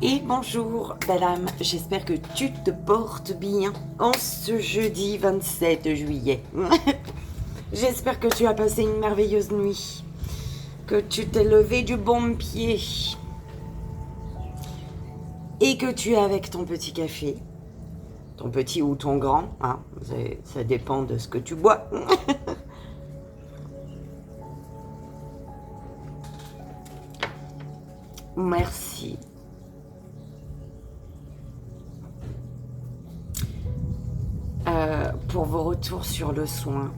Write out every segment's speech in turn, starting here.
Et bonjour, belle âme, j'espère que tu te portes bien en ce jeudi 27 juillet. J'espère que tu as passé une merveilleuse nuit, que tu t'es levé du bon pied et que tu es avec ton petit café, ton petit ou ton grand, hein, ça dépend de ce que tu bois. Merci. Pour vos retours sur le soin.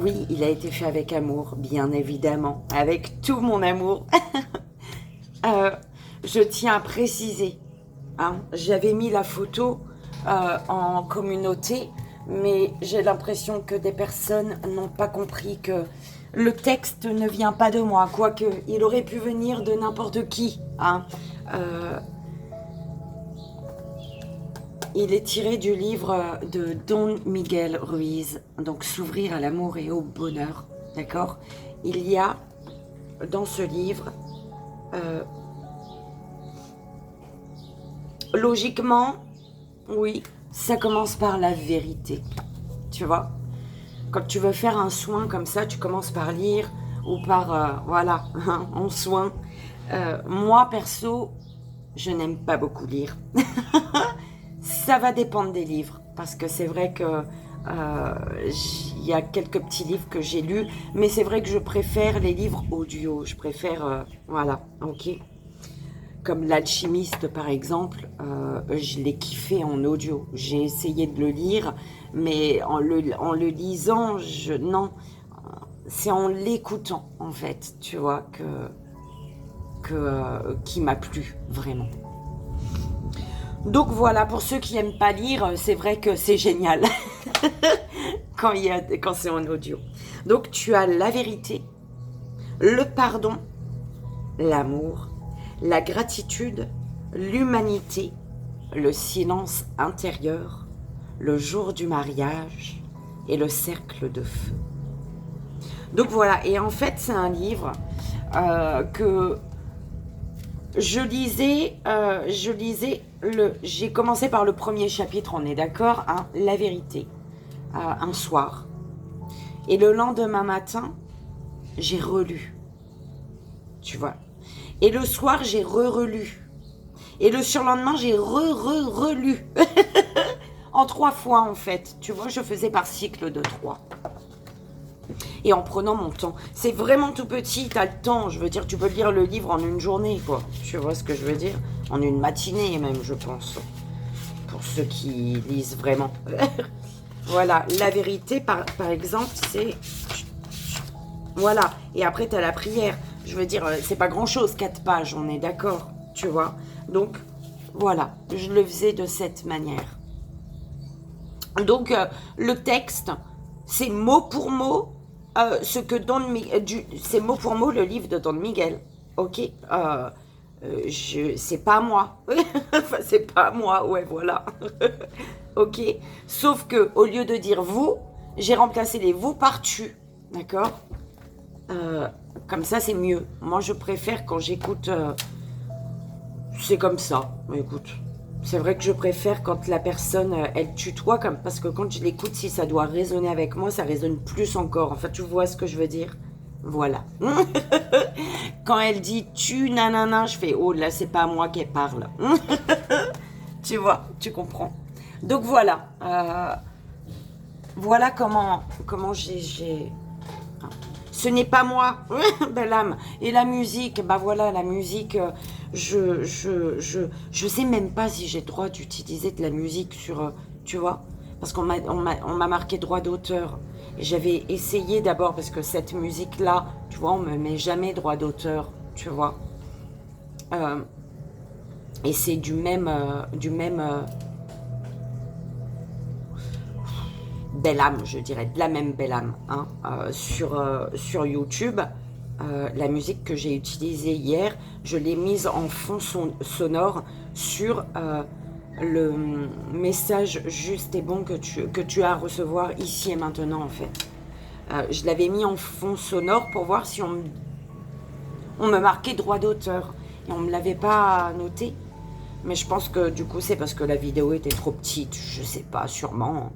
Oui, il a été fait avec amour, bien évidemment, avec tout mon amour. Je tiens à préciser, hein, j'avais mis la photo en communauté, mais j'ai l'impression que des personnes n'ont pas compris que le texte ne vient pas de moi, quoique il aurait pu venir de n'importe qui, hein. Il est tiré du livre de Don Miguel Ruiz, donc S'ouvrir à l'amour et au bonheur, d'accord? Il y a dans ce livre, logiquement, oui, ça commence par la vérité, tu vois? Quand tu veux faire un soin comme ça, tu commences par lire ou par, voilà, en soin. Moi, perso, je n'aime pas beaucoup lire. Ça va dépendre des livres, parce que c'est vrai que y a quelques petits livres que j'ai lus, mais c'est vrai que je préfère les livres audio. Je préfère, voilà, ok. Comme L'Alchimiste, par exemple, je l'ai kiffé en audio. J'ai essayé de le lire, mais en le lisant, non, c'est en l'écoutant, en fait, tu vois, qui m'a plu, vraiment. Donc voilà, pour ceux qui n'aiment pas lire, c'est vrai que c'est génial quand c'est en audio. Donc tu as la vérité, le pardon, l'amour, la gratitude, l'humanité, le silence intérieur, le jour du mariage et le cercle de feu. Donc voilà, et en fait c'est un livre que j'ai commencé par le premier chapitre, on est d'accord, hein, la vérité, un soir. Et le lendemain matin, j'ai relu, tu vois. Et le soir, j'ai relu. Et le surlendemain, j'ai relu. En 3 fois, en fait. Tu vois, je faisais par cycle de 3. Et en prenant mon temps. C'est vraiment tout petit, t'as le temps. Je veux dire, tu peux lire le livre en une journée, quoi. Tu vois ce que je veux dire? En une matinée, même, je pense. Pour ceux qui lisent vraiment. Voilà, la vérité, par exemple, c'est... Voilà, et après, t'as la prière. Je veux dire, c'est pas grand-chose, 4 pages, on est d'accord, tu vois. Donc, voilà, je le faisais de cette manière. Donc, le texte, c'est mot pour mot ce que c'est mot pour mot le livre de Don Miguel. Ok, c'est pas moi. Enfin, c'est pas moi, ouais, voilà. Ok, sauf que au lieu de dire vous, j'ai remplacé les vous par tu. D'accord. Comme ça, c'est mieux. Moi, je préfère quand j'écoute. C'est comme ça. Écoute. C'est vrai que je préfère quand la personne, elle tutoie, parce que quand je l'écoute, si ça doit résonner avec moi, ça résonne plus encore. Enfin, tu vois ce que je veux dire? Voilà. Quand elle dit tu, nanana, je fais, oh là, c'est pas moi qui parle. Tu vois, tu comprends. Donc voilà. Voilà comment j'ai... Ce n'est pas moi, belle âme. Et la musique, bah voilà, la musique, je sais même pas si j'ai le droit d'utiliser de la musique sur, tu vois, parce qu'on m'a marqué droit d'auteur. Et j'avais essayé d'abord, parce que cette musique-là, tu vois, on me met jamais droit d'auteur, tu vois. Et c'est du même belle âme, je dirais, de la même belle âme, hein, sur YouTube. La musique que j'ai utilisée hier, je l'ai mise en fond sonore sur le message juste et bon que tu as à recevoir ici et maintenant, en fait. Je l'avais mis en fond sonore pour voir si on me marquait droit d'auteur. Et on ne me l'avait pas noté. Mais je pense que du coup, c'est parce que la vidéo était trop petite. Je sais pas, sûrement.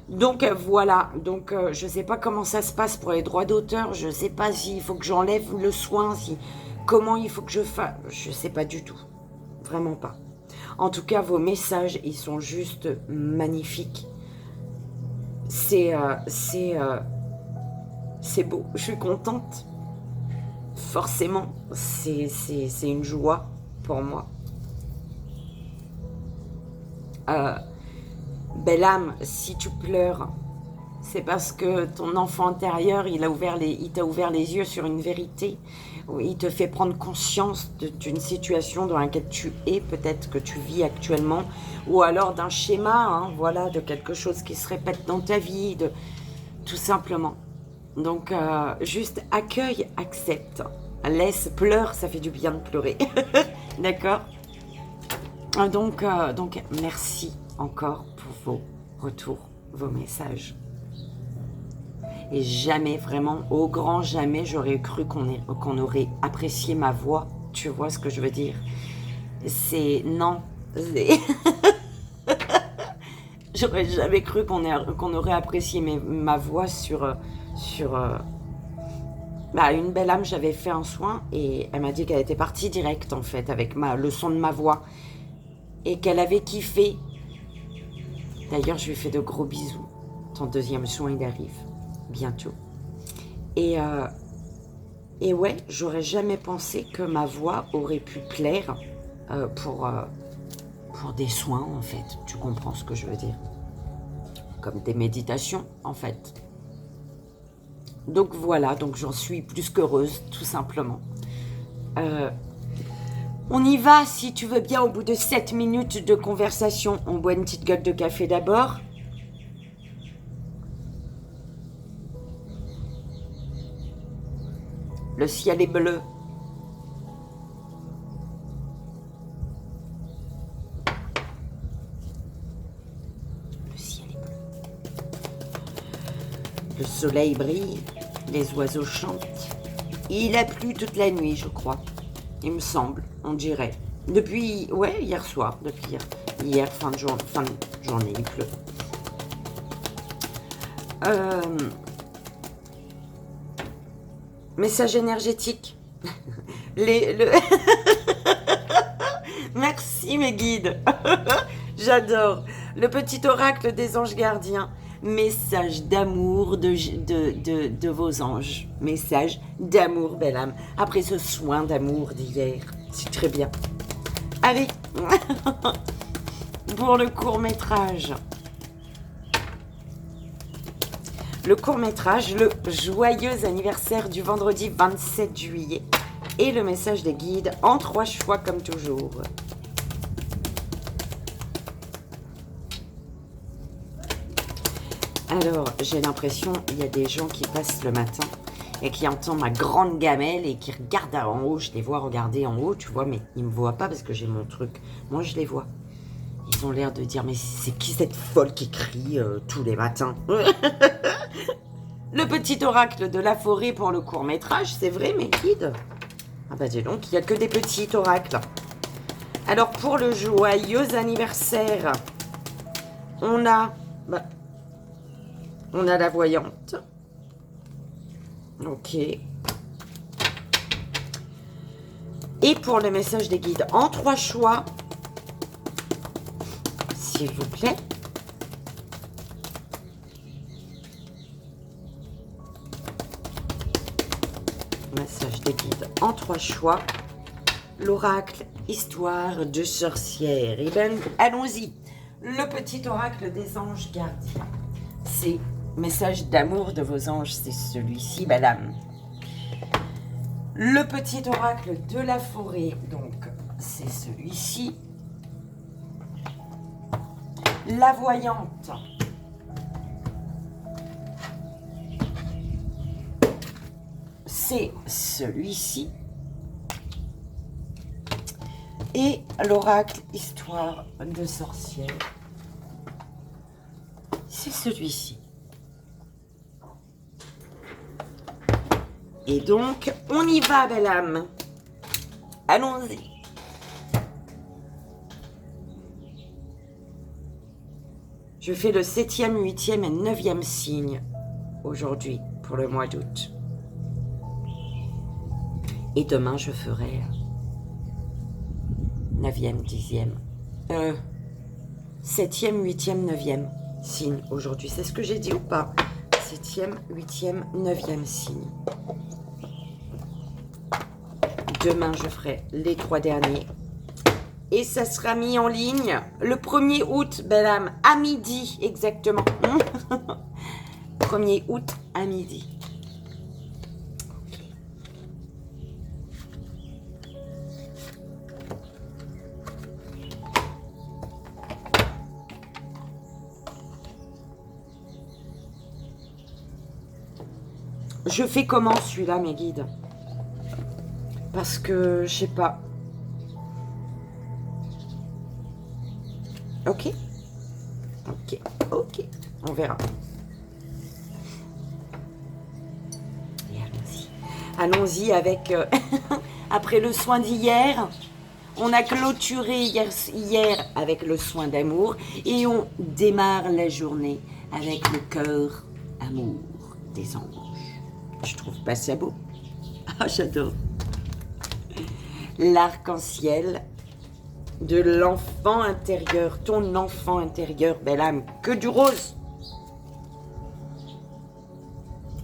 Donc voilà, donc je sais pas comment ça se passe pour les droits d'auteur, je sais pas s'il faut que j'enlève le soin, comment il faut que je fasse, je sais pas du tout, vraiment pas. En tout cas, vos messages, ils sont juste magnifiques. C'est beau, je suis contente. Forcément, c'est une joie pour moi. Belle âme, si tu pleures, c'est parce que ton enfant intérieur, il t'a ouvert les yeux sur une vérité. Il te fait prendre conscience d'une situation dans laquelle tu es, peut-être que tu vis actuellement, ou alors d'un schéma, hein, voilà, de quelque chose qui se répète dans ta vie, tout simplement. Donc, juste accueille, accepte, laisse, pleure, ça fait du bien de pleurer. D'accord ? Donc, merci encore pour vos retours, vos messages. Et jamais, vraiment, au grand jamais, j'aurais cru qu'on aurait apprécié ma voix. Tu vois ce que je veux dire? Non. J'aurais jamais cru qu'on aurait apprécié ma voix sur une belle âme. J'avais fait un soin et elle m'a dit qu'elle était partie direct, en fait, avec le son de ma voix. Et qu'elle avait kiffé. D'ailleurs, je lui fais de gros bisous. Ton deuxième soin, il arrive bientôt. Et ouais, j'aurais jamais pensé que ma voix aurait pu plaire pour des soins, en fait. Tu comprends ce que je veux dire? Comme des méditations, en fait. Donc voilà, donc j'en suis plus qu'heureuse, tout simplement. On y va, si tu veux bien, au bout de 7 minutes de conversation. On boit une petite goutte de café d'abord. Le ciel est bleu. Le ciel est bleu. Le soleil brille, les oiseaux chantent. Il a plu toute la nuit, je crois. Il me semble, on dirait. Depuis, ouais, hier soir, depuis hier fin de journée, il pleut. Message énergétique. Merci mes guides. J'adore. Le petit oracle des anges gardiens. Message d'amour de vos anges. Message d'amour, belle âme. Après ce soin d'amour d'hier. C'est très bien. Allez. Pour le court-métrage. Le court-métrage, le joyeux anniversaire du vendredi 27 juillet. Et le message des guides en 3 choix comme toujours. Alors, j'ai l'impression qu'il y a des gens qui passent le matin et qui entendent ma grande gamelle et qui regardent en haut. Je les vois regarder en haut, tu vois, mais ils ne me voient pas parce que j'ai mon truc. Moi, je les vois. Ils ont l'air de dire, mais c'est qui cette folle qui crie tous les matins? Le petit oracle de la forêt pour le court-métrage, c'est vrai, mes guides? Ah bah dis donc, il n'y a que des petits oracles. Alors, pour le joyeux anniversaire, on a la voyante. Ok. Et pour le message des guides, en 3 choix, s'il vous plaît. Message des guides en 3 choix. L'oracle histoire de sorcière. Et ben, allons-y. Le petit oracle des anges gardiens. C'est message d'amour de vos anges, c'est celui-ci, madame. Le petit oracle de la forêt, donc, c'est celui-ci. La voyante. C'est celui-ci. Et l'oracle histoire de sorcière. C'est celui-ci. Et donc, on y va, belle âme. Allons-y. Je fais le 7e, 8e et 9e signe aujourd'hui pour le mois d'août. Et demain, je ferai 9e, 10e, 7e, 8e, 9e signe aujourd'hui. C'est ce que j'ai dit ou pas? 7e, 8e, 9e signe. Demain, je ferai les 3 derniers. Et ça sera mis en ligne le 1er août, belle âme, à midi, exactement. 1er août à midi. Je fais comment celui-là, mes guides? Parce que, je sais pas. Ok. Ok. Ok. On verra. Et allons-y. Allons-y avec... après le soin d'hier, on a clôturé hier avec le soin d'amour et on démarre la journée avec le cœur amour des anges. Je trouve pas ça beau? Ah, j'adore. L'arc-en-ciel de l'enfant intérieur, ton enfant intérieur, belle âme, que du rose.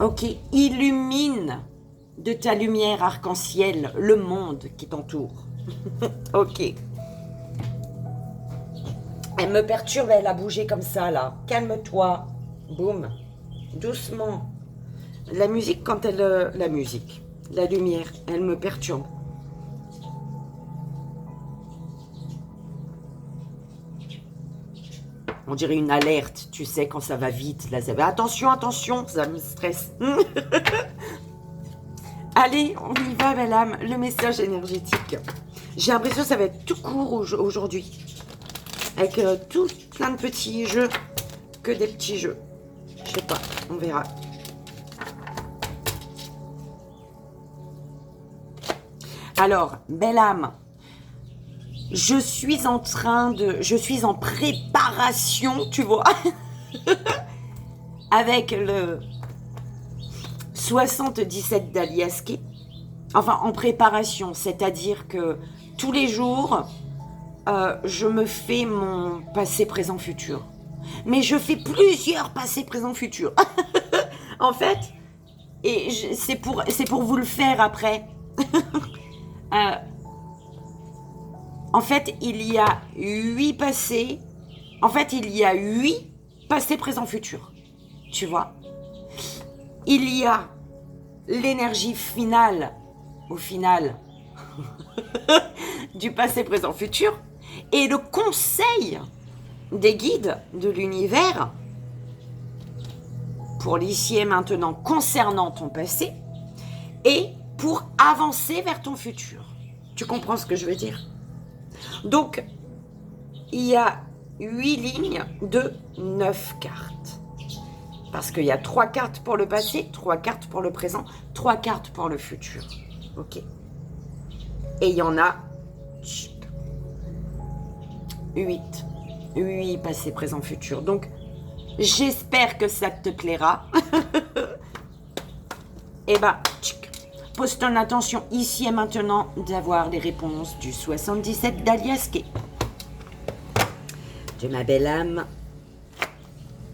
Ok, illumine de ta lumière arc-en-ciel le monde qui t'entoure. Ok. Elle me perturbe, elle a bougé comme ça là. Calme-toi. Boum. Doucement. La musique, quand elle... la musique, la lumière, elle me perturbe. On dirait une alerte, tu sais, quand ça va vite. Là, ça va... Attention, attention, ça me stresse. Allez, on y va, belle âme. Le message énergétique. J'ai l'impression que ça va être tout court aujourd'hui. Avec tout plein de petits jeux. Que des petits jeux. Je sais pas, on verra. Alors, belle âme, je suis en préparation, tu vois, avec le 77 d'Aliaské. Enfin, en préparation, c'est-à-dire que tous les jours, je me fais mon passé, présent, futur. Mais je fais plusieurs passés, présent, futur. En fait, et c'est pour vous le faire après. En fait, il y a 8 passés. En fait, il y a 8 passés, présent, futur. Tu vois? Il y a l'énergie finale, au final, du passé, présent, futur. Et le conseil des guides de l'univers pour l'ici et maintenant concernant ton passé et pour avancer vers ton futur. Tu comprends ce que je veux dire? Donc, il y a 8 lignes de 9 cartes. Parce qu'il y a 3 cartes pour le passé, 3 cartes pour le présent, 3 cartes pour le futur. Ok. Et il y en a 8. 8 passé, présent, futur. Donc, j'espère que ça te plaira. Et bah, pose ton attention ici et maintenant d'avoir les réponses du 77 d'Aliaské. De ma belle âme,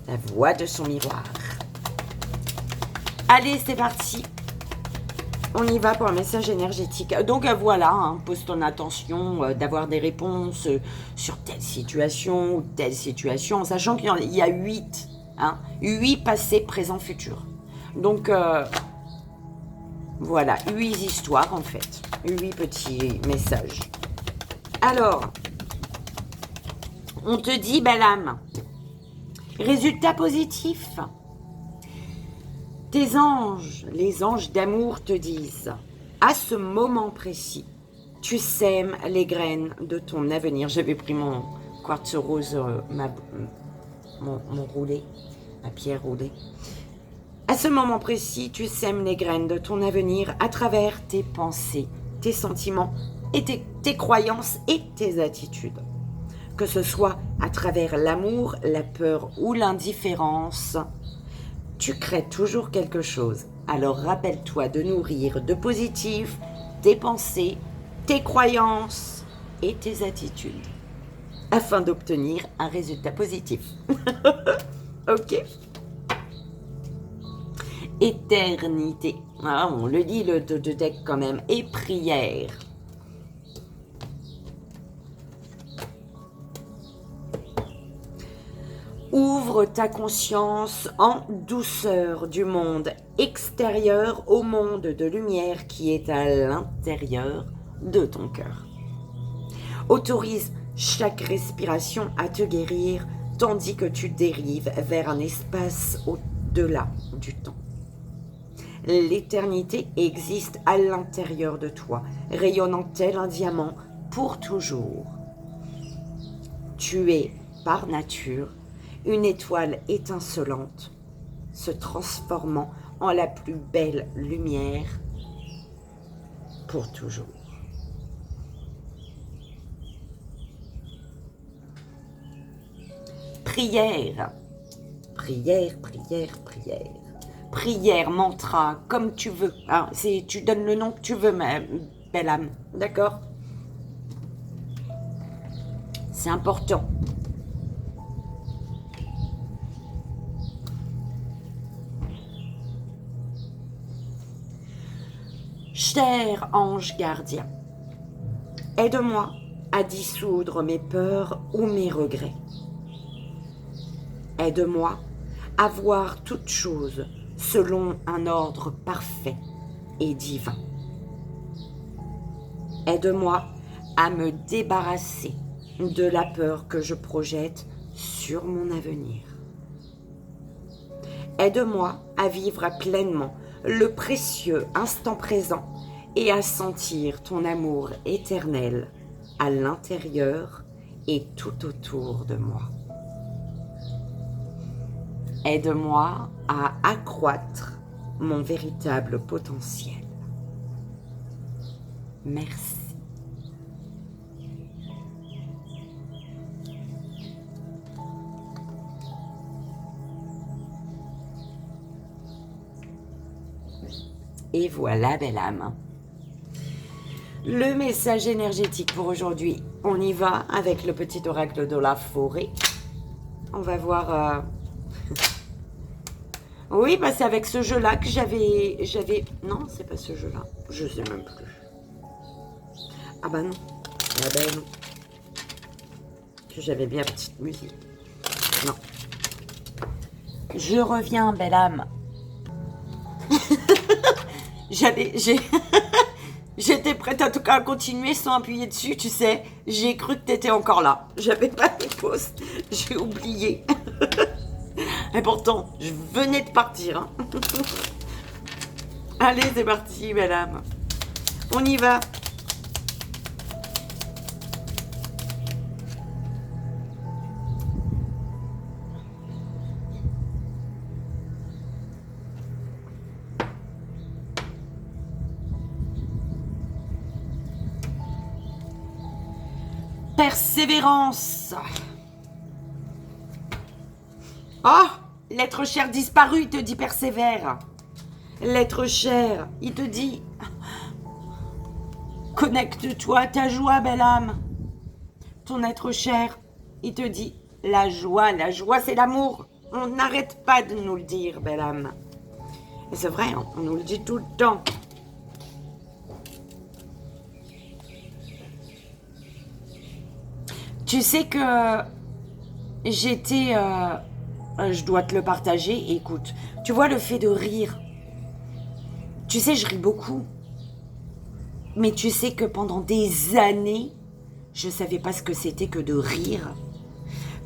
la voix de son miroir. Allez, c'est parti. On y va pour un message énergétique. Donc voilà, hein, pose ton attention d'avoir des réponses sur telle situation ou telle situation, en sachant qu'il y a 8. Hein, 8 passés, présent, futur. Donc... voilà, 8 histoires en fait, 8 petits messages. Alors, on te dit, belle âme, résultat positif. Tes anges, les anges d'amour te disent, à ce moment précis, tu sèmes les graines de ton avenir. J'avais pris mon quartz rose, mon roulé, ma pierre roulée. À ce moment précis, tu sèmes les graines de ton avenir à travers tes pensées, tes sentiments et tes croyances et tes attitudes. Que ce soit à travers l'amour, la peur ou l'indifférence, tu crées toujours quelque chose. Alors rappelle-toi de nourrir de positif tes pensées, tes croyances et tes attitudes afin d'obtenir un résultat positif. Ok. Éternité. Ah, on le dit le deck quand même. Et prière. Ouvre ta conscience en douceur du monde extérieur au monde de lumière qui est à l'intérieur de ton cœur. Autorise chaque respiration à te guérir tandis que tu dérives vers un espace au-delà du temps. L'éternité existe à l'intérieur de toi, rayonnant tel un diamant pour toujours. Tu es, par nature, une étoile étincelante, se transformant en la plus belle lumière pour toujours. Prière, prière, prière, prière. Prière, mantra, comme tu veux. Ah, tu donnes le nom que tu veux, ma belle âme. D'accord? C'est important. Cher ange gardien, aide-moi à dissoudre mes peurs ou mes regrets. Aide-moi à voir toutes choses selon un ordre parfait et divin. Aide-moi à me débarrasser de la peur que je projette sur mon avenir. Aide-moi à vivre pleinement le précieux instant présent et à sentir ton amour éternel à l'intérieur et tout autour de moi. Aide-moi à accroître mon véritable potentiel. Merci. Et voilà, belle âme. Le message énergétique pour aujourd'hui. On y va avec le petit oracle de la forêt. On va voir... Oui, bah c'est avec ce jeu-là que j'avais... Non, c'est pas ce jeu-là. Je sais même plus. Ah bah non. Ah bah non. J'avais bien petite musique. Non. Je reviens, belle âme. J'étais prête en tout cas à continuer sans appuyer dessus, tu sais. J'ai cru que t'étais encore là. J'avais pas de pause. J'ai oublié. Et pourtant, je venais de partir. Hein. Allez, c'est parti, belle âme. On y va. Persévérance. Oh, l'être cher disparu, il te dit persévère. L'être cher, il te dit connecte-toi à ta joie, belle âme. Ton être cher, il te dit la joie c'est l'amour. On n'arrête pas de nous le dire, belle âme. Et c'est vrai, on nous le dit tout le temps. Tu sais que j'étais... je dois te le partager. Écoute, tu vois le fait de rire. Tu sais, je ris beaucoup. Mais tu sais que pendant des années, je ne savais pas ce que c'était que de rire.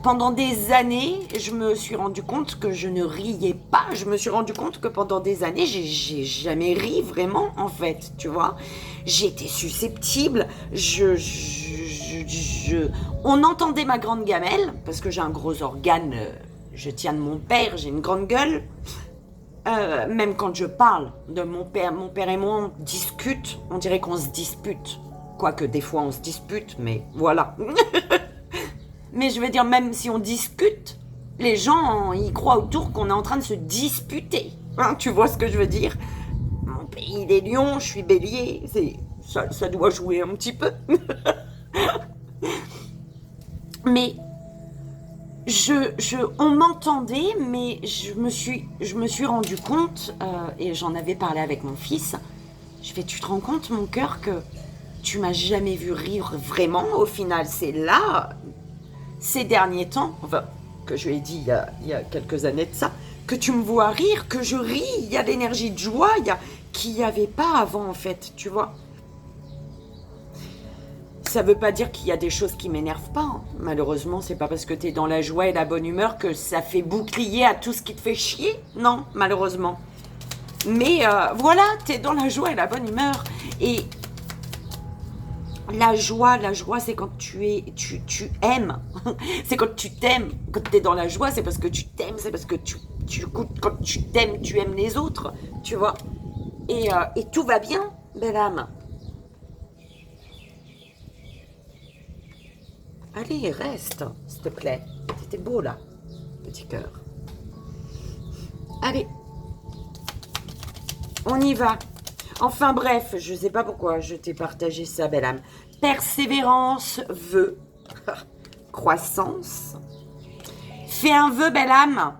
Pendant des années, je me suis rendu compte que je ne riais pas. Je me suis rendu compte que pendant des années, j'ai jamais ri vraiment, en fait, tu vois. J'étais susceptible. On entendait ma grande gamelle, parce que j'ai un gros organe, je tiens de mon père, j'ai une grande gueule. Même quand je parle de mon père et moi, on discute, on dirait qu'on se dispute. Quoique des fois on se dispute, mais voilà. Mais je veux dire, même si on discute, les gens, ils croient autour qu'on est en train de se disputer. Hein, tu vois ce que je veux dire? Mon pays, il est lion, je suis bélier. Ça doit jouer un petit peu. Mais on m'entendait, mais je me suis rendu compte, et j'en avais parlé avec mon fils. Je fais, tu te rends compte, mon cœur, que tu m'as jamais vu rire vraiment? Au final, c'est là, ces derniers temps, enfin, que je lui ai dit il y a quelques années de ça, que tu me vois rire, que je ris, il y a l'énergie de joie, qu'il n'y avait pas avant, en fait, tu vois. Ça veut pas dire qu'il y a des choses qui m'énervent pas. Hein. Malheureusement, c'est pas parce que tu es dans la joie et la bonne humeur que ça fait bouclier à tout ce qui te fait chier. Non, malheureusement. Mais voilà, tu es dans la joie et la bonne humeur. Et la joie, c'est quand tu aimes. C'est quand tu t'aimes. Quand tu es dans la joie, c'est parce que tu t'aimes. C'est parce que quand tu t'aimes, tu aimes les autres. Tu vois. Et tout va bien, belle âme. Allez, reste, s'il te plaît. C'était beau, là, petit cœur. Allez. On y va. Enfin, bref, je ne sais pas pourquoi je t'ai partagé ça, belle âme. Persévérance veut croissance. Fais un vœu, belle âme,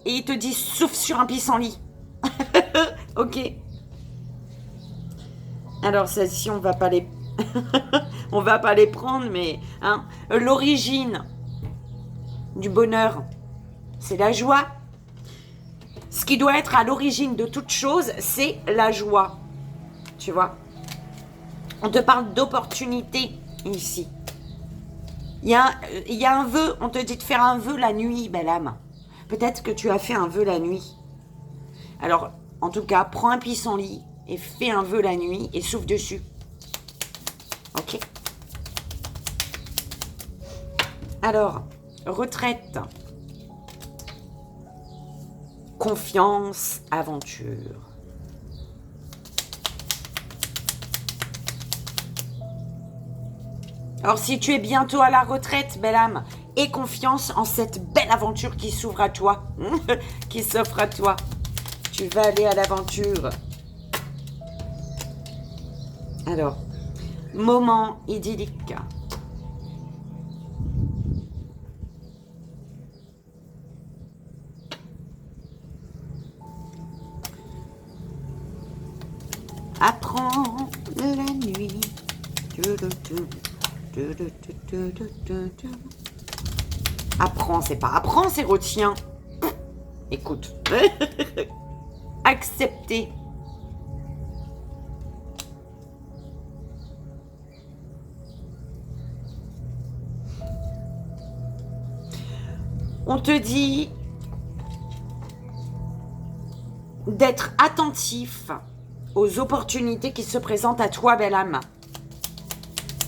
et il te dit souffle sur un pissenlit. Ok. Alors, celle-ci, on va pas les... on va pas les prendre, mais hein, l'origine du bonheur, c'est la joie. Ce qui doit être à l'origine de toute chose, c'est la joie. Tu vois? On te parle d'opportunité ici. Il y a un vœu, on te dit de faire un vœu la nuit, belle âme. Peut-être que tu as fait un vœu la nuit. Alors, en tout cas, prends un pissenlit et fais un vœu la nuit et souffle dessus. Ok? Alors, retraite. Confiance, aventure. Alors, si tu es bientôt à la retraite, belle âme, aie confiance en cette belle aventure qui s'ouvre à toi, qui s'offre à toi. Tu vas aller à l'aventure. Alors, moment idyllique. Apprends de la nuit. Apprends, c'est pas apprends, c'est retiens. Écoute. Accepter. On te dit d'être attentif aux opportunités qui se présentent à toi, belle âme.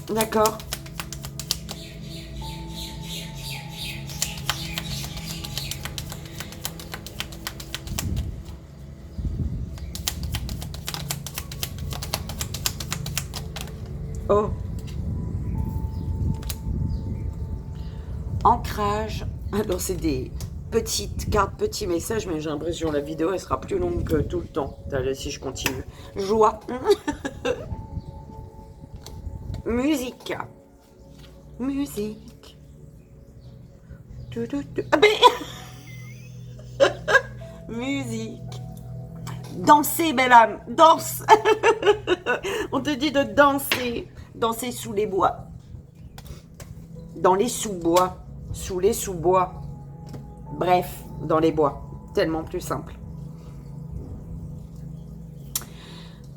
D'accord? Oh. Ancrage. Alors, c'est des petites cartes, petits messages, mais j'ai l'impression que la vidéo, elle sera plus longue que tout le temps. Allez, si je continue. Joie. Musique. Musique. Ah ben... Musique. Danser, belle âme. Danse. On te dit de danser. Danser sous les bois. Dans les sous-bois. Sous les sous-bois. Bref, dans les bois. Tellement plus simple.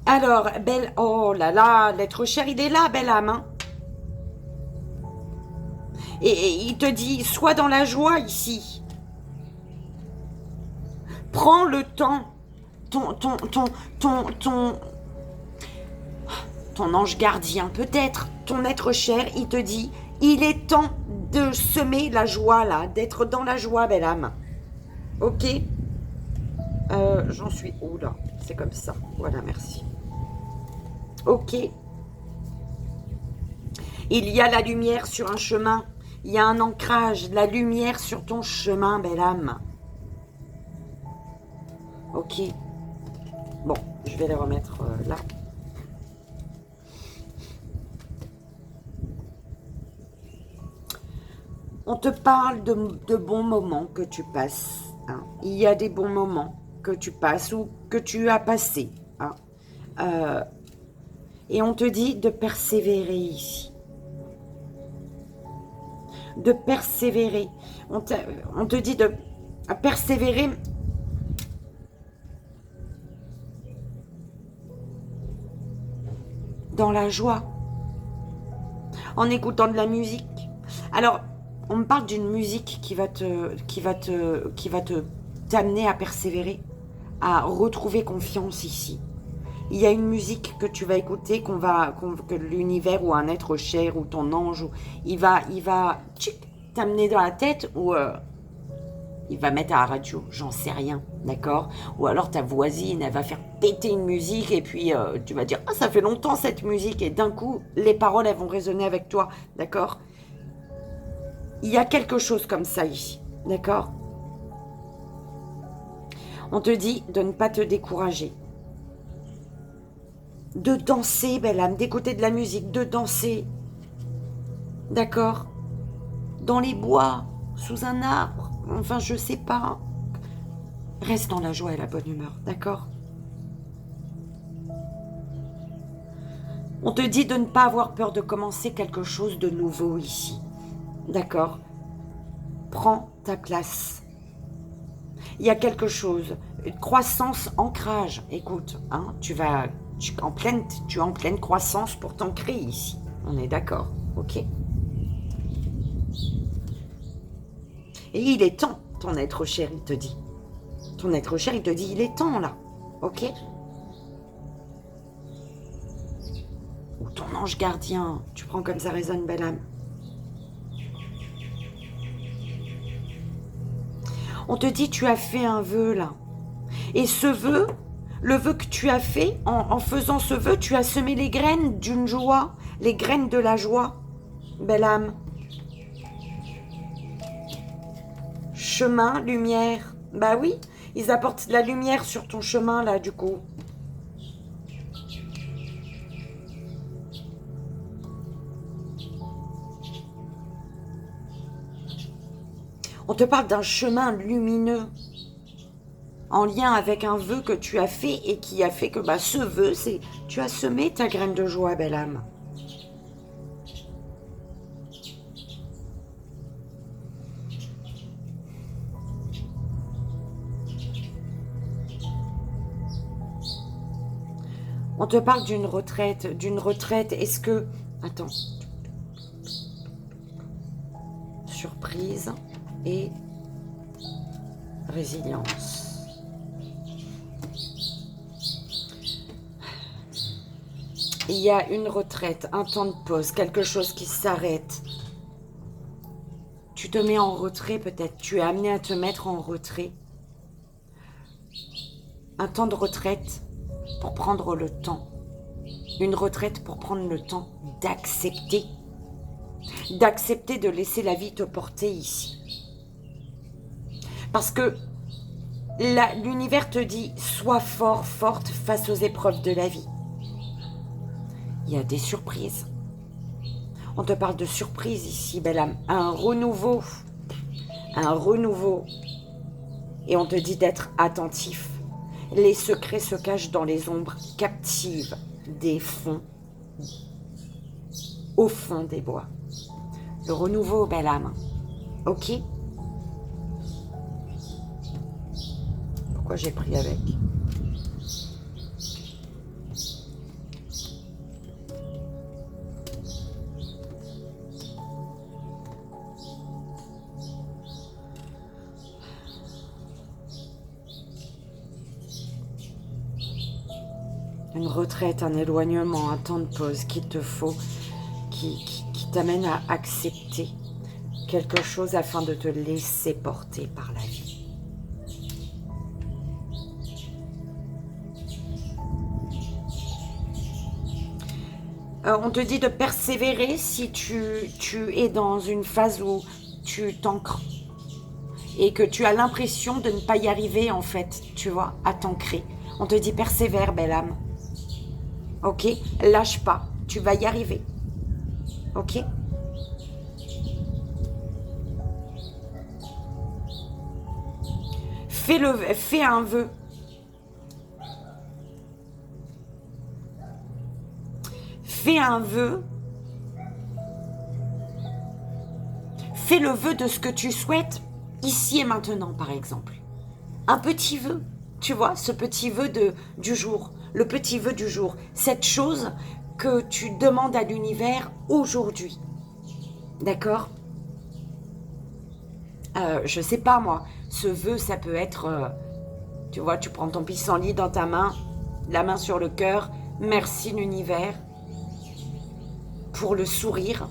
Alors, belle... Oh là là, l'être cher, il est là, belle âme. Hein. Et il te dit, sois dans la joie ici. Prends le temps. Ton ange gardien, peut-être. Ton être cher, il te dit, il est temps de semer la joie, là. D'être dans la joie, belle âme. Ok? J'en suis où, là? C'est comme ça. Voilà, merci. Ok. Il y a la lumière sur un chemin. Il y a un ancrage, la lumière sur ton chemin, belle âme. Ok. Bon, je vais les remettre là. On te parle de bons moments que tu passes. Hein. Il y a des bons moments que tu passes ou que tu as passés. Hein. Et on te dit de persévérer ici. De persévérer. On te dit de persévérer. Dans la joie. En écoutant de la musique. Alors, on me parle d'une musique qui va t'amener à persévérer, à retrouver confiance ici. Il y a une musique que tu vas écouter, que l'univers ou un être cher ou ton ange, il va t'amener dans la tête ou il va mettre à la radio, j'en sais rien, d'accord? Ou alors ta voisine, elle va faire péter une musique et puis tu vas dire « Ah, ça fait longtemps cette musique » et d'un coup, les paroles, elles vont résonner avec toi, d'accord? Il y a quelque chose comme ça ici, d'accord? On te dit de ne pas te décourager. De danser, belle âme, d'écouter de la musique, de danser. D'accord? Dans les bois, sous un arbre, enfin je sais pas. Reste dans la joie et la bonne humeur, d'accord? On te dit de ne pas avoir peur de commencer quelque chose de nouveau ici. D'accord? Prends ta place. Il y a quelque chose, une croissance, ancrage. Écoute, hein, tu es en pleine croissance pour t'ancrer ici. On est d'accord, ok? Et il est temps, ton être cher, il te dit. Ton être cher, il te dit, il est temps là, ok? Ou ton ange gardien, tu prends comme ça résonne, belle âme. On te dit, tu as fait un vœu là. Et ce vœu, le vœu que tu as fait, en faisant ce vœu, tu as semé les graines d'une joie, les graines de la joie, belle âme. Chemin, lumière. Bah oui, ils apportent de la lumière sur ton chemin là, du coup. On te parle d'un chemin lumineux en lien avec un vœu que tu as fait et qui a fait que ce vœu, c'est tu as semé ta graine de joie, belle âme. On te parle d'une retraite, est-ce que... Attends. Surprise et résilience. Il y a une retraite, un temps de pause, quelque chose qui s'arrête. Tu te mets en retrait peut-être, tu es amené à te mettre en retrait. Un temps de retraite pour prendre le temps. Une retraite pour prendre le temps d'accepter. D'accepter de laisser la vie te porter ici. Parce que l'univers te dit, sois fort, forte face aux épreuves de la vie. Il y a des surprises. On te parle de surprises ici, belle âme. Un renouveau. Un renouveau. Et on te dit d'être attentif. Les secrets se cachent dans les ombres captives des fonds, au fond des bois. Le renouveau, belle âme. Ok? Pourquoi j'ai pris avec? Une retraite, un éloignement, un temps de pause qu'il te faut, qui t'amène à accepter quelque chose afin de te laisser porter par la vie. On te dit de persévérer si tu es dans une phase où tu t'ancres et que tu as l'impression de ne pas y arriver en fait, tu vois, à t'ancrer. On te dit persévère, belle âme. Ok? Lâche pas, tu vas y arriver. Ok? Fais un vœu. Fais un vœu. Fais le vœu de ce que tu souhaites ici et maintenant, par exemple. Un petit vœu, tu vois, ce petit vœu du jour, le petit vœu du jour, cette chose que tu demandes à l'univers aujourd'hui. D'accord? Je sais pas moi, ce vœu, ça peut être, tu vois, tu prends ton pissenlit dans ta main, la main sur le cœur, merci l'univers pour le sourire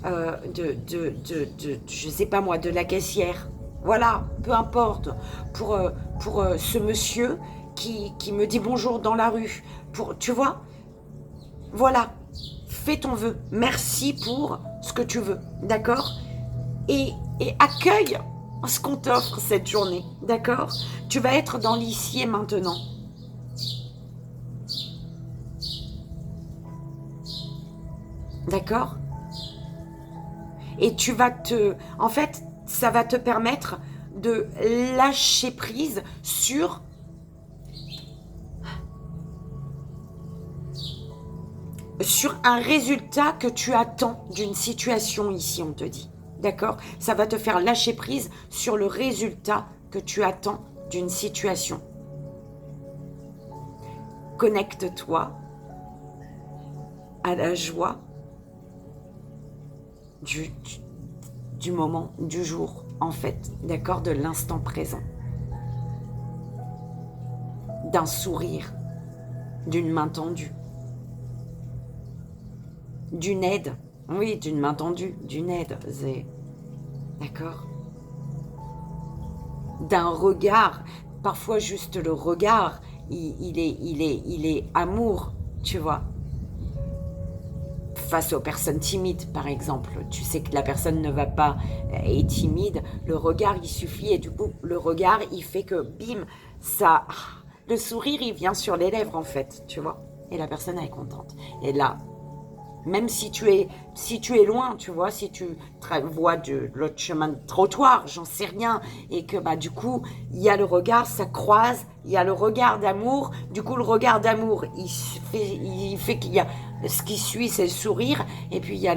je sais pas moi, de la caissière. Voilà, peu importe, pour ce monsieur qui me dit bonjour dans la rue, tu vois, voilà, fais ton vœu, merci pour ce que tu veux, d'accord, et accueille ce qu'on t'offre cette journée, d'accord, tu vas être dans l'ici et maintenant. D'accord? Et tu vas en fait, ça va te permettre de lâcher prise sur un résultat que tu attends d'une situation ici, on te dit. D'accord? Ça va te faire lâcher prise sur le résultat que tu attends d'une situation. Connecte-toi à la joie du moment, du jour, en fait, d'accord, de l'instant présent. D'un sourire, d'une main tendue, d'une aide, oui, d'une main tendue, d'une aide, d'accord, d'un regard, parfois juste le regard, il est amour, tu vois. Face aux personnes timides, par exemple. Tu sais que la personne ne va pas, est timide. Le regard, il suffit. Et du coup, le regard, il fait que, bim, ça... Le sourire, il vient sur les lèvres, en fait, tu vois. Et la personne, elle est contente. Et là, même si tu es loin, tu vois, si tu vois de l'autre chemin de trottoir, j'en sais rien, et que bah du coup, il y a le regard, ça croise, il y a le regard d'amour, du coup le regard d'amour, il fait qu'il y a ce qui suit, c'est le sourire, et puis il y a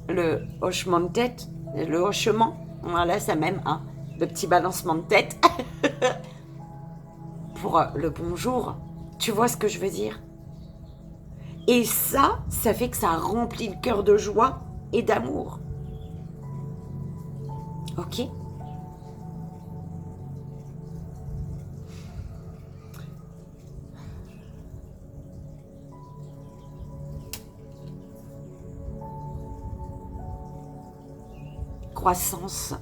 le hochement de tête, le hochement, voilà, ça même, hein, le petit balancement de tête, pour le bonjour, tu vois ce que je veux dire? Et ça fait que ça remplit le cœur de joie et d'amour. Ok? Croissance.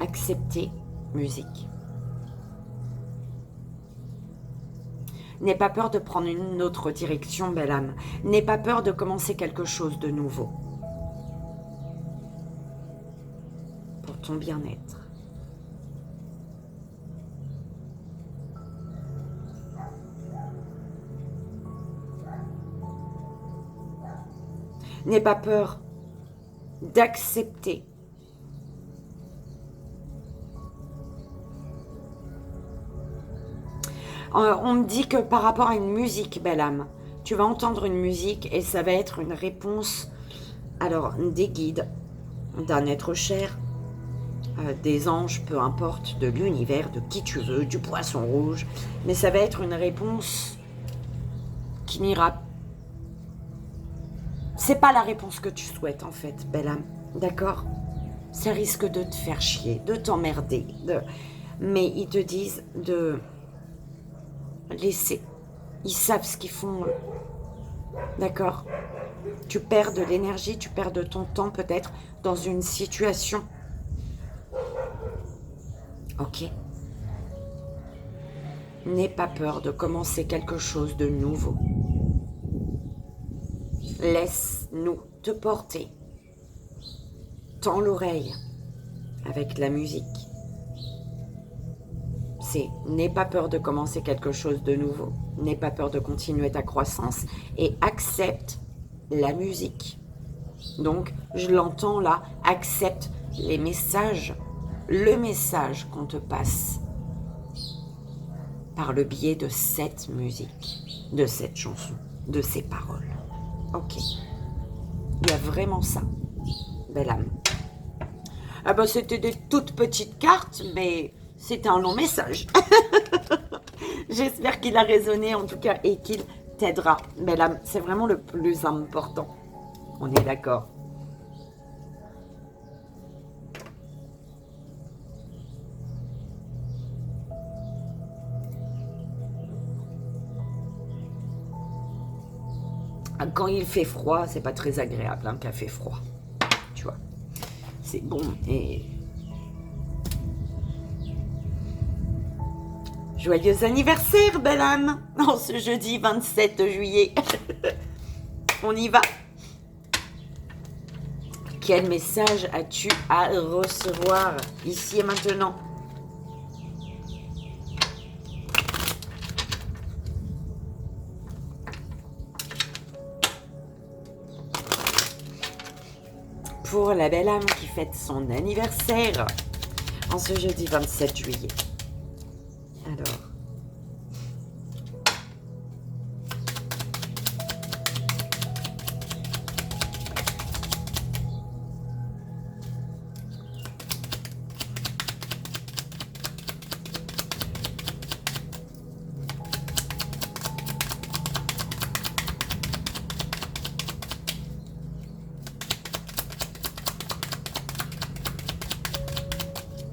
Accepter, musique. N'aie pas peur de prendre une autre direction, belle âme. N'aie pas peur de commencer quelque chose de nouveau. Pour ton bien-être. N'aie pas peur d'accepter. On me dit que par rapport à une musique, belle âme, tu vas entendre une musique et ça va être une réponse, alors des guides, d'un être cher, des anges, peu importe, de l'univers, de qui tu veux, du poisson rouge, mais ça va être une réponse qui n'ira... C'est pas la réponse que tu souhaites en fait, belle âme, d'accord? Ça risque de te faire chier, de t'emmerder, mais ils te disent de laisser. Ils savent ce qu'ils font, d'accord? Tu perds de l'énergie, tu perds de ton temps peut-être dans une situation. Ok. N'aie pas peur de commencer quelque chose de nouveau. Laisse-nous te porter. Tends l'oreille avec la musique. N'aie pas peur de commencer quelque chose de nouveau. N'aie pas peur de continuer ta croissance et accepte la musique. Donc, je l'entends là, accepte les messages, le message qu'on te passe par le biais de cette musique, de cette chanson, de ces paroles. Ok. Il y a vraiment ça, belle âme. Ah ben, c'était des toutes petites cartes, mais c'était un long message. J'espère qu'il a résonné en tout cas et qu'il t'aidera. Belle âme, c'est vraiment le plus important. On est d'accord. Quand il fait froid, c'est pas très agréable, un café froid. Tu vois. C'est bon et... Joyeux anniversaire, belle âme, en ce jeudi 27 juillet. On y va. Quel message as-tu à recevoir ici et maintenant? Pour la belle âme qui fête son anniversaire en ce jeudi 27 juillet. Alors.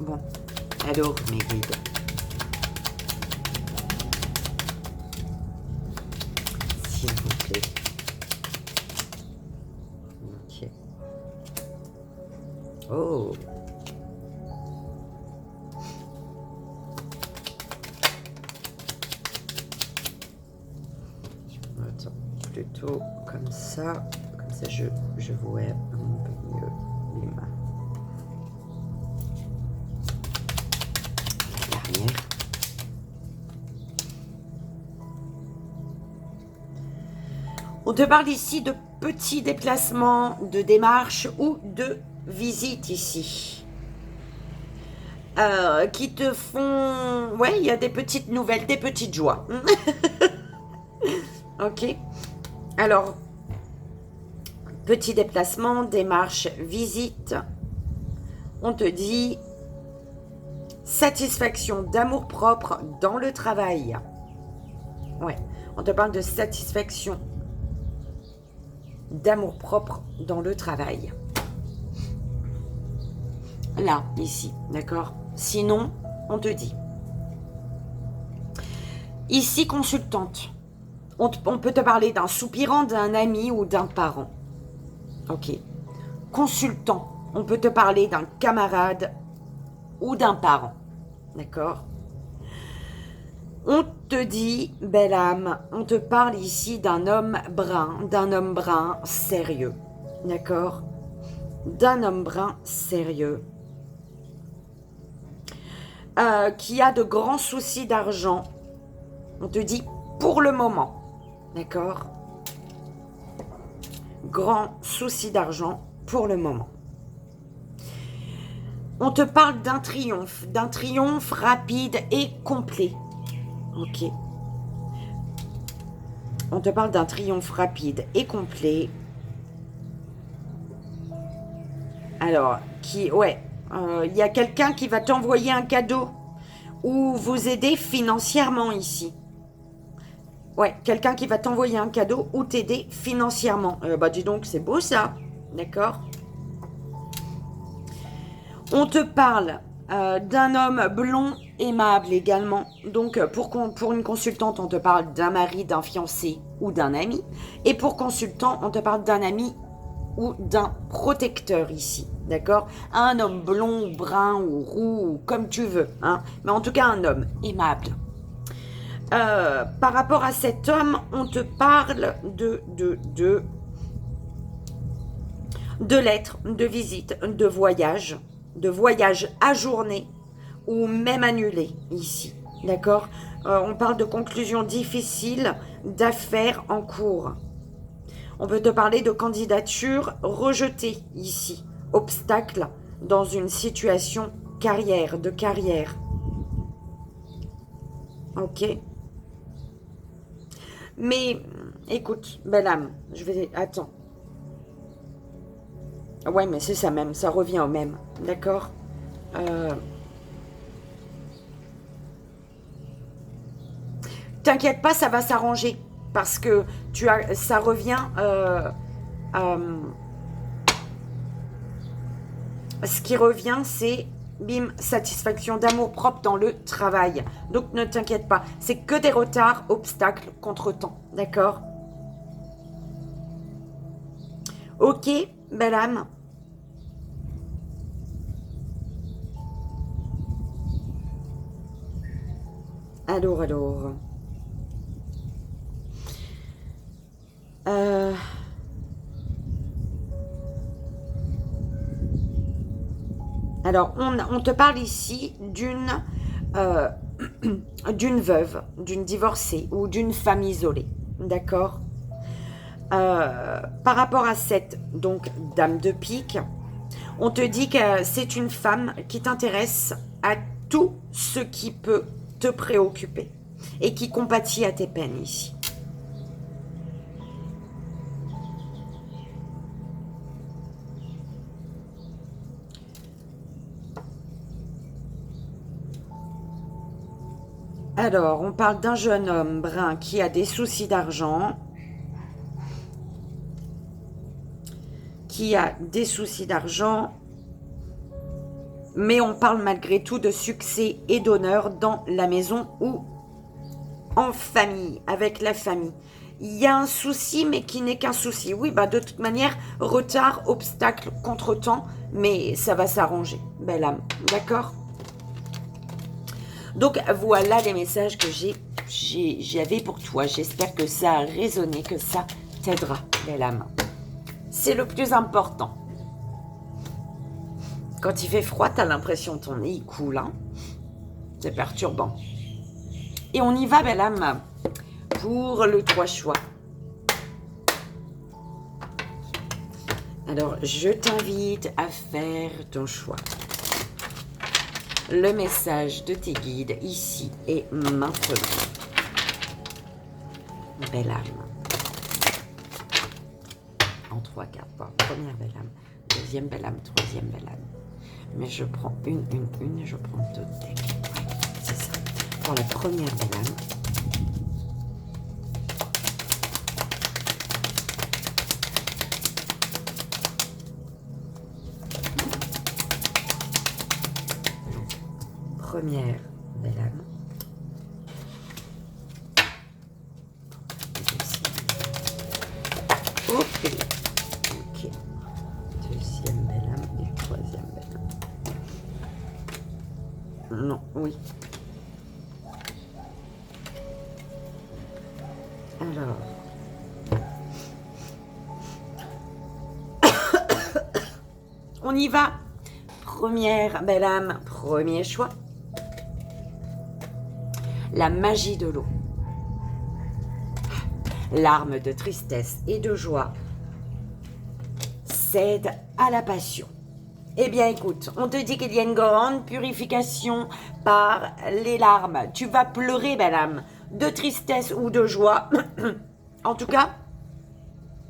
Bon, alors mes guides. S'il vous plaît. Ok. Oh. Attends, plutôt comme ça je vois un peu mieux les mains. On te parle ici de petits déplacements, de démarches ou de visites ici. Qui te font... Ouais, il y a des petites nouvelles, des petites joies. Ok. Alors, petits déplacements, démarches, visites. On te dit... Satisfaction d'amour-propre dans le travail. Ouais, on te parle de satisfaction d'amour-propre dans le travail. Là, ici, d'accord? Sinon, on te dit. Ici, consultante. On peut te parler d'un soupirant, d'un ami ou d'un parent. Ok. Consultant. On peut te parler d'un camarade ou d'un parent. D'accord? On te dit, belle âme, on te parle ici d'un homme brun sérieux. D'accord? D'un homme brun sérieux. Qui a de grands soucis d'argent. On te dit pour le moment. D'accord? Grand souci d'argent pour le moment. On te parle d'un triomphe rapide et complet. Ok. On te parle d'un triomphe rapide et complet. Alors, ouais, il y a quelqu'un qui va t'envoyer un cadeau ou vous aider financièrement ici. Ouais, quelqu'un qui va t'envoyer un cadeau ou t'aider financièrement. Bah dis donc, c'est beau ça, d'accord? On te parle d'un homme blond aimable également. Donc pour une consultante, on te parle d'un mari, d'un fiancé ou d'un ami. Et pour consultant, on te parle d'un ami ou d'un protecteur ici. D'accord? Un homme blond, ou brun ou roux, ou comme tu veux. Hein? Mais en tout cas, un homme aimable. Par rapport à cet homme, on te parle de lettres, de visites, de voyages ajournés ou même annulés ici. D'accord? On parle de conclusions difficiles, d'affaires en cours. On peut te parler de candidature rejetée ici. Obstacle dans une situation de carrière. Ok? Mais, écoute, belle âme, Attends. Ouais, mais c'est ça même, ça revient au même. D'accord? T'inquiète pas, ça va s'arranger. Parce que ça revient... ce qui revient, c'est... Bim, satisfaction d'amour propre dans le travail. Donc ne t'inquiète pas, c'est que des retards, obstacles, contretemps. D'accord? Ok, belle âme. Alors. Alors, on te parle ici d'une veuve, d'une divorcée ou d'une femme isolée. D'accord? Par rapport à cette donc dame de pique, on te dit que c'est une femme qui t'intéresse à tout ce qui peut te préoccuper et qui compatit à tes peines ici. Alors, on parle d'un jeune homme brun qui a des soucis d'argent. Mais on parle malgré tout de succès et d'honneur dans la maison ou en famille, avec la famille. Il y a un souci, mais qui n'est qu'un souci. Oui, bah de toute manière, retard, obstacle, contretemps, mais ça va s'arranger, belle âme. D'accord? Donc voilà les messages que j'avais pour toi. J'espère que ça a résonné, que ça t'aidera, belle âme. C'est le plus important. Quand il fait froid, t'as l'impression que ton nez il coule. Hein? C'est perturbant. Et on y va, belle âme, pour le 3 choix. Alors, je t'invite à faire ton choix. Le message de tes guides, ici et maintenant. Belle âme. En 3 cartes. Bon, première belle âme, deuxième belle âme, troisième belle âme. Mais je prends une, je prends 2 decks. Ouais, c'est ça. Pour la première belle âme. Première belle âme. Ok. Deuxième belle âme et troisième belle âme. Non, oui. Alors. On y va. Première belle âme, premier choix. La magie de l'eau. Larmes de tristesse et de joie cèdent à la passion. Eh bien, écoute, on te dit qu'il y a une grande purification par les larmes. Tu vas pleurer, belle âme, de tristesse ou de joie. En tout cas,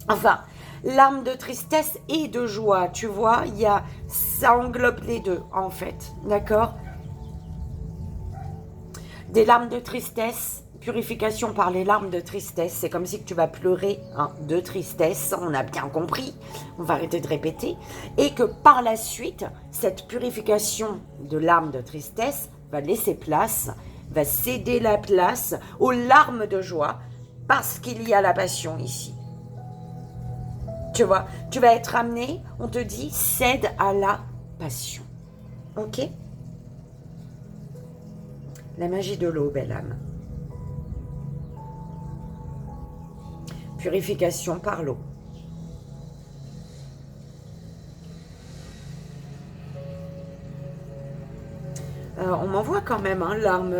enfin, larmes de tristesse et de joie, tu vois, ça englobe les deux, en fait, d'accord? Des larmes de tristesse, purification par les larmes de tristesse. C'est comme si tu vas pleurer hein, de tristesse, on a bien compris, on va arrêter de répéter. Et que par la suite, cette purification de larmes de tristesse va laisser place, va céder la place aux larmes de joie parce qu'il y a la passion ici. Tu vois, tu vas être amené, on te dit, cède à la passion. Ok ? La magie de l'eau, belle âme. Purification par l'eau. On m'envoie quand même hein, larmes.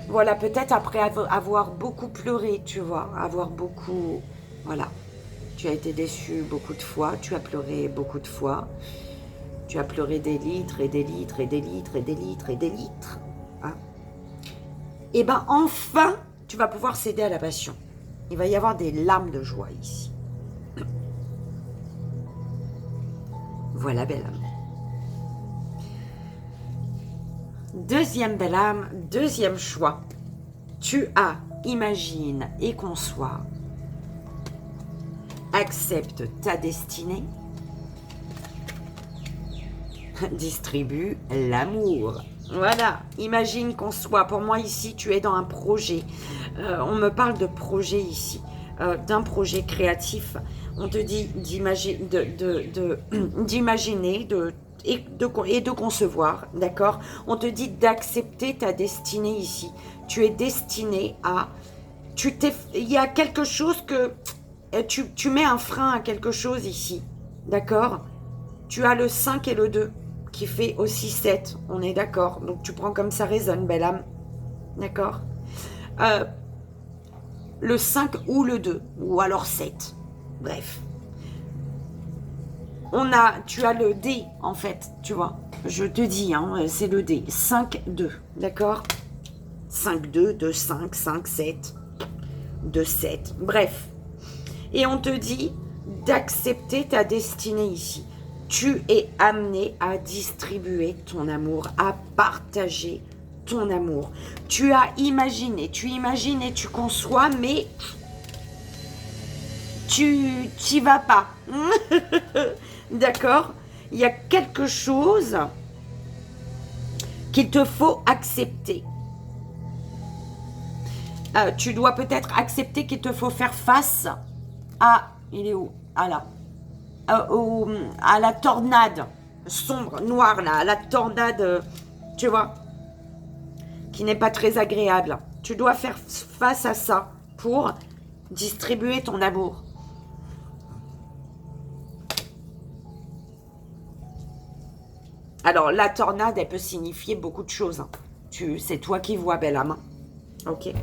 Voilà, peut-être après avoir beaucoup pleuré, tu vois. Avoir beaucoup... Voilà. Tu as été déçu beaucoup de fois. Tu as pleuré beaucoup de fois. Tu as pleuré des litres et des litres et des litres et des litres et des litres. Hein. Et bien enfin, tu vas pouvoir céder à la passion. Il va y avoir des larmes de joie ici. Voilà, belle âme. Deuxième belle âme, deuxième choix. Tu as, imagine et conçois, accepte ta destinée, distribue l'amour. Voilà, imagine, conçois. Pour moi ici, tu es dans un projet. On me parle de projet ici, d'un projet créatif. On te dit d'imaginer, et de concevoir, d'accord? On te dit d'accepter ta destinée ici. Tu es destiné à... Il y a quelque chose que... Tu mets un frein à quelque chose ici, d'accord? Tu as le 5 et le 2 qui fait aussi 7, on est d'accord? Donc tu prends comme ça résonne, belle âme, d'accord? Le 5 ou le 2, ou alors 7, bref. Tu as le D en fait, tu vois, je te dis, hein, c'est le D, 5, 2, d'accord? 5, 2, 2, 5, 5, 7, 2, 7, bref. Et on te dit d'accepter ta destinée ici. Tu es amené à distribuer ton amour, à partager ton amour. Tu as imaginé, tu imagines et tu conçois, mais tu n'y vas pas. D'accord? Il y a quelque chose qu'il te faut accepter. Tu dois peut-être accepter qu'il te faut faire face à... Il est où? Ah là. À la tornade sombre, noire, là, à la tornade, tu vois, qui n'est pas très agréable. Tu dois faire face à ça pour distribuer ton amour. Alors, la tornade, elle peut signifier beaucoup de choses. Hein. C'est toi qui vois, belle âme. Ok.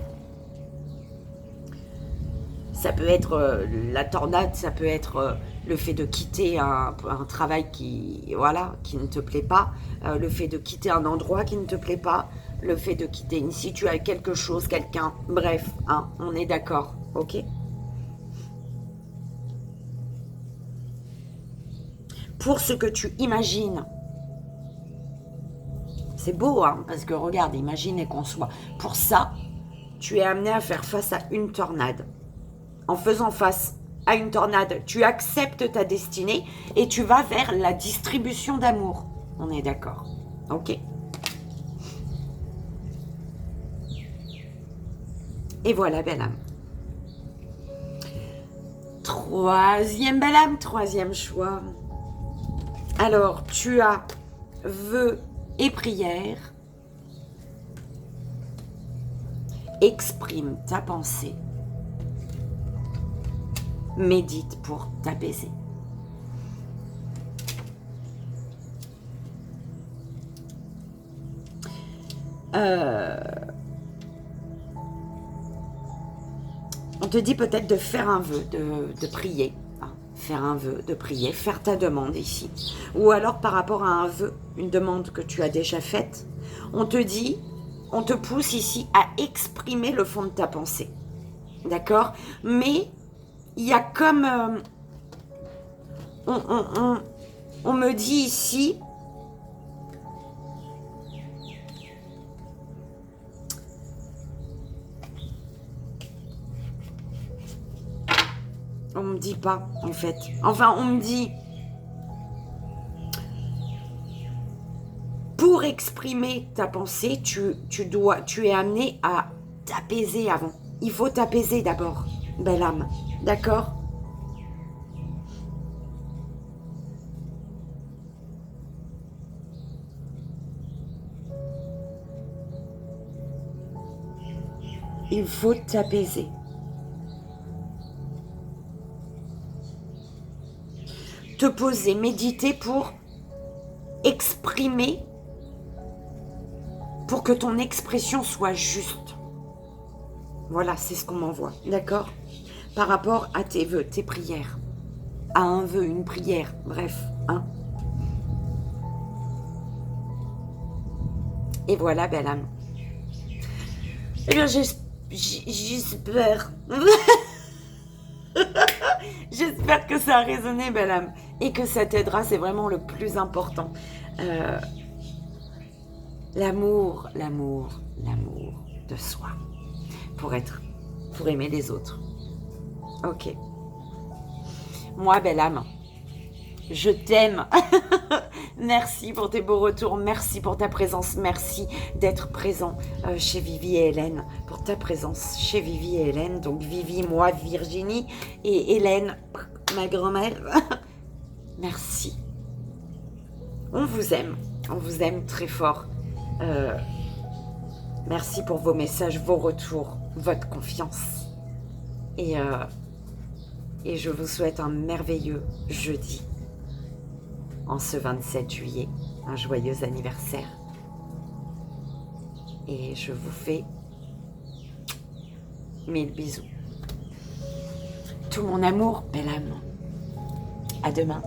Ça peut être la tornade, ça peut être le fait de quitter un travail qui ne te plaît pas, le fait de quitter un endroit qui ne te plaît pas, le fait de quitter une situation, quelque chose, quelqu'un, bref, hein, on est d'accord, ok? Pour ce que tu imagines, c'est beau, hein, parce que regarde, imagine et conçois. Pour ça, tu es amené à faire face à une tornade. En faisant face à une tornade, tu acceptes ta destinée et tu vas vers la distribution d'amour. On est d'accord? Ok. Et voilà, belle âme. Troisième belle âme, troisième choix. Alors, tu as vœux et prières. Exprime ta pensée. Médite pour t'apaiser. On te dit peut-être de faire un vœu, de prier. Hein, faire un vœu, de prier, faire ta demande ici. Ou alors par rapport à un vœu, une demande que tu as déjà faite, on te dit, on te pousse ici à exprimer le fond de ta pensée. D'accord? Mais il y a comme... on me dit ici... me dit pas, en fait. Enfin, on me dit, pour exprimer ta pensée, tu es amené à t'apaiser avant. Il faut t'apaiser d'abord, belle âme. D'accord ? Il faut t'apaiser. Te poser, méditer pour exprimer, pour que ton expression soit juste. Voilà, c'est ce qu'on m'envoie, d'accord ? Par rapport à tes vœux, tes prières. À un vœu, une prière, bref, hein. Et voilà, belle âme. Eh bien, j'espère. J'espère que ça a résonné, belle âme. Et que ça t'aidera, c'est vraiment le plus important. L'amour de soi. Pour aimer les autres. Ok. Moi, belle âme, je t'aime. Merci pour tes beaux retours, merci pour ta présence, merci d'être présent chez Vivi et Hélène, pour ta présence chez Vivi et Hélène. Donc Vivi, moi, Virginie et Hélène, ma grand-mère. Merci. On vous aime très fort. Merci pour vos messages, vos retours, votre confiance. Et je vous souhaite un merveilleux jeudi. En ce 27 juillet, un joyeux anniversaire. Et je vous fais 1000 bisous. Tout mon amour, belle âme. À demain.